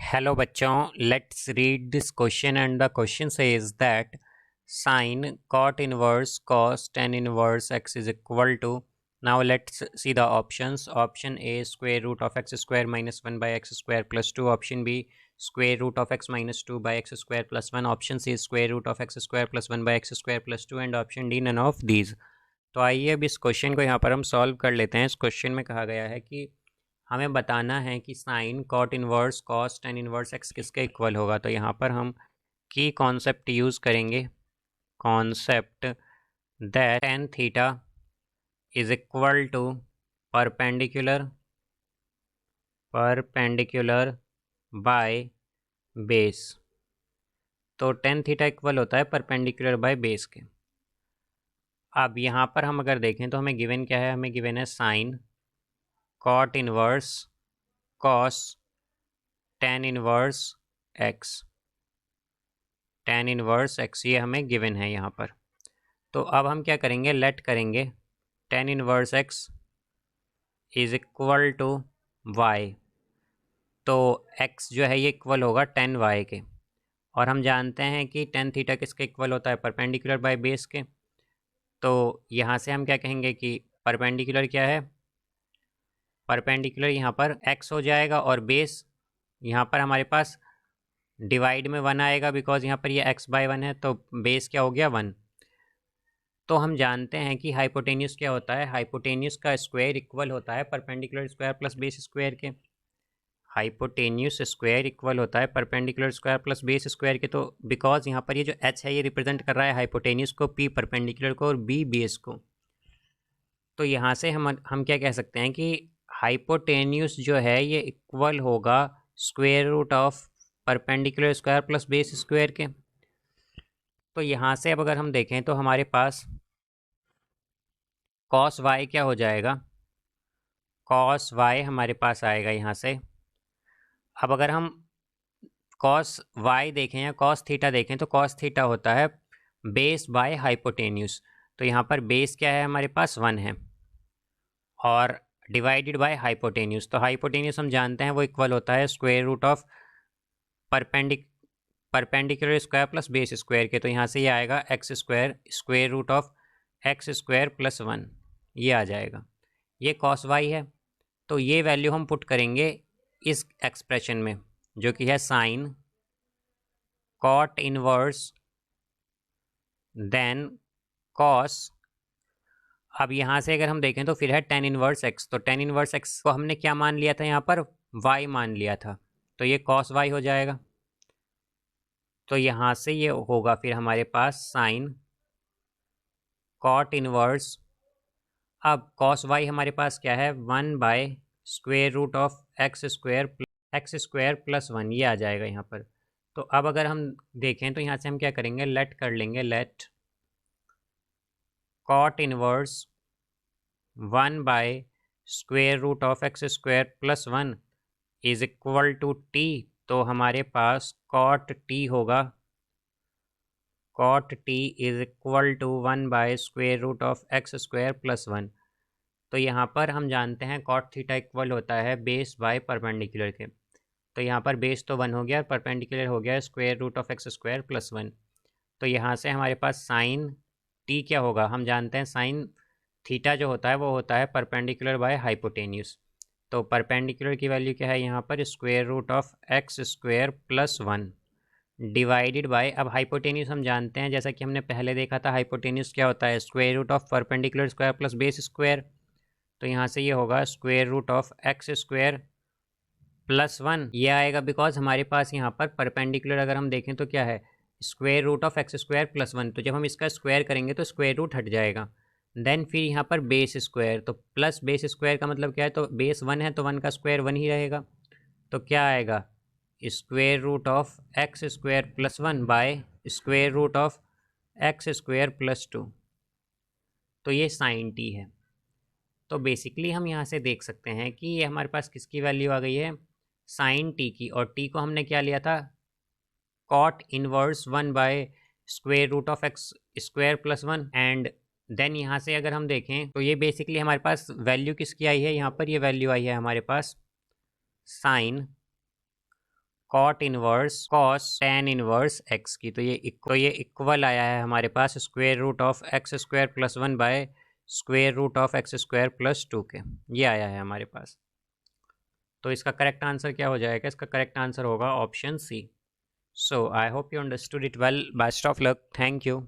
Hello बच्चों, let's read this question and the question says that sin cot inverse cos tan inverse x is equal to. Now let's see the options. Option A, square root of x square minus 1 by x square plus 2. Option B, square root of x minus 2 by x square plus 1. Option C, square root of x square plus 1 by x square plus 2. And option D, none of these. तो आइए अब इस question को यहाँ पर हम solve कर लेते हैं। इस क्वेश्चन में कहा गया है कि हमें बताना है कि sine cot inverse cos tan inverse x किसके इक्वल होगा। तो यहाँ पर हम की कॉन्सेप्ट यूज़ करेंगे, concept that tan theta is equal to perpendicular by base. तो टेन थीटा इक्वल होता है परपेंडिकुलर बाय बेस के। अब यहाँ पर हम अगर देखें तो हमें गिवन क्या है, हमें गिवन है sine cot inverse cos tan inverse x, tan inverse x ये हमें गिवन है यहाँ पर। तो अब हम क्या करेंगे, लेट करेंगे tan inverse x is equal to y. तो एक्स जो है ये इक्वल होगा टेन वाई के, और हम जानते हैं कि टेन थीटा किसके इक्वल होता है, परपेंडिकुलर बाय बेस के। तो यहाँ से हम क्या कहेंगे कि परपेंडिकुलर क्या है, परपेंडिकुलर यहाँ पर एक्स हो जाएगा और बेस यहाँ पर हमारे पास डिवाइड में वन आएगा, बिकॉज यहाँ पर ये एक्स बाय वन है, तो बेस क्या हो गया, वन। तो हम जानते हैं कि हाइपोटेन्यूस क्या होता है, हाइपोटेन्यूस का स्क्वायर इक्वल होता है perpendicular square plus base square के। हाइपोटेन्यूस स्क्वायर इक्वल होता है perpendicular square plus base square के। तो बिकॉज यहाँ पर ये जो एच है ये रिप्रेजेंट कर रहा है हाइपोटेन्यूस को, पी परपेंडिकुलर को और बी बेस को। तो यहाँ से हम क्या कह सकते हैं कि हाइपोटेन्यूस जो है ये इक्वल होगा square root of perpendicular square plus base square के। तो यहाँ से अब अगर हम देखें तो हमारे पास कॉस वाई क्या हो जाएगा, कॉस वाई हमारे पास आएगा यहाँ से। अब अगर हम कॉस वाई देखें या कॉस थीटा देखें तो कॉस थीटा होता है बेस बाय हाइपोटेन्यूस। तो यहाँ पर बेस क्या है, हमारे पास वन है और डिवाइडेड बाय हाइपोटेन्यूस। तो हाइपोटेन्यूस हम जानते हैं वो इक्वल होता है square root of perpendicular square plus base square के। तो यहाँ से ये आएगा x square square root of x square plus one, ये आ जाएगा। ये कॉस वाई है, तो ये वैल्यू हम पुट करेंगे इस एक्सप्रेशन में जो कि है sine cot inverse then cos. अब यहाँ से अगर हम देखें तो फिर है टेन इनवर्स एक्स। तो टेन इनवर्स एक्स को हमने क्या मान लिया था, यहाँ पर वाई मान लिया था, तो ये कॉस वाई हो जाएगा। तो यहाँ से ये होगा फिर हमारे पास साइन कॉट इनवर्स, अब कॉस वाई हमारे पास क्या है, one by square root of x square plus one, ये आ जाएगा यहाँ पर। तो अब अगर हम देखें तो यहाँ से हम क्या करेंगे, लेट कर लेंगे, let cot inverse one by square root of x square plus one is equal to t. तो हमारे पास कॉट टी होगा, cot t is equal to one by square root of x square plus one. तो यहाँ पर हम जानते हैं कॉट थीटा इक्वल होता है बेस बाय परपेंडिकुलर के। तो यहाँ पर बेस तो वन हो गया, परपेंडिकुलर हो गया square root of x square plus one. तो यहाँ से हमारे पास साइन टी क्या होगा, हम जानते हैं साइन थीटा जो होता है वो होता है परपेंडिकुलर बाय हाइपोटेन्यूस। तो परपेंडिकुलर की वैल्यू क्या है यहाँ पर, square root of x square plus one divided by, अब हाइपोटेन्यूस हम जानते हैं जैसा कि हमने पहले देखा था, हाइपोटेन्यूस क्या होता है, square root of perpendicular square plus base square. तो यहाँ से ये होगा square root of x square plus one, ये आएगा बिकॉज हमारे पास यहाँ पर परपेंडिकुलर अगर हम देखें तो क्या है, square root of x square plus one. तो जब हम इसका स्क्वायर करेंगे तो स्क्वायर रूट हट जाएगा, देन फिर यहाँ पर बेस स्क्वायर, तो प्लस बेस स्क्वायर का मतलब क्या है, तो बेस वन है तो वन का स्क्वायर वन ही रहेगा। तो क्या आएगा, square root of x square plus one by square root of x square plus two. तो ये साइन टी है। तो बेसिकली हम यहाँ से देख सकते हैं कि ये हमारे पास किसकी वैल्यू आ गई है, साइन टी की, और टी को हमने क्या लिया था, cot inverse one by square root of x square plus one. And then यहाँ से अगर हम देखें तो ये बेसिकली हमारे पास वैल्यू किसकी आई है, यहाँ पर ये वैल्यू आई है हमारे पास sine cot inverse cos tan inverse x की। तो ये इक्वल आया है हमारे पास square root of x square plus 1 by square root of x square plus 2 के। ये आया है हमारे पास। तो इसका करेक्ट आंसर क्या हो जाएगा? इसका करेक्ट आंसर होगा option C. So I hope you understood it well. Best of luck. Thank you.